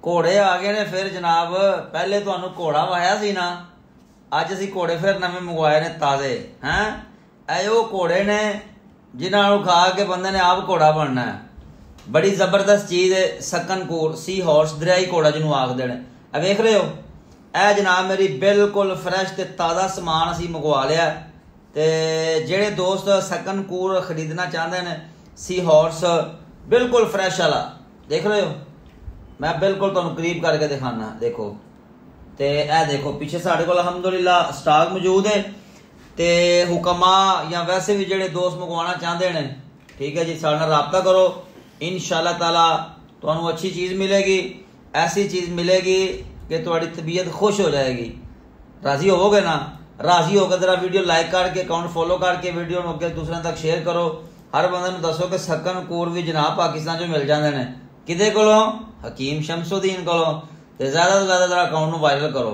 घोड़े आ गए ने फिर जनाब। पहले तुहानू घोड़ा वाया सी ना, अज असी घोड़े फिर नवे मंगवाए ने ताजे हैं। ए घोड़े ने जिन्होंने खा के बंदे ने आप घोड़ा बनना है। बड़ी जबरदस्त चीज़ है सकनकूर सी हॉर्स दरियाई घोड़ा जिन्होंने आखते हैं। ए वेख रहे हो ए जनाब मेरी बिल्कुल फ्रैश ते ताज़ा समान असी मंगवा लिया। ते जेड़े दोस्त सकनकूर खरीदना चाहते हैं सी हॉर्स बिल्कुल फ्रैश वाला देख रहे हो, मैं बिल्कुल तुहानू करीब करके दिखाना। देखो ते ए देखो पीछे साढ़े को अलहमदुलिल्लाह स्टॉक मौजूद है। ते हुक्मा या वैसे भी जेड़े दोस्त मंगवाना चाहते हैं ठीक है जी, साढ़े नाल राबता करो। इंशाअल्लाह ताला तुहानू अच्छी चीज़ मिलेगी, ऐसी चीज़ मिलेगी कि तुम्हारी तबीयत खुश हो जाएगी। राजी होवोगे ना? राजी होकर जरा वीडियो लाइक करके अकाउंट फॉलो करके वीडियो अगे दूसरों तक शेयर करो। हर बंदे नूं दसो कि सकनकूर भी जनाब पाकिस्तान चो मिल जाते हैं। किदे कोलों? हकीम शमसुद्दीन कोलों। ज़्यादा तो ज़्यादा जरा अकाउंट नूं वायरल करो।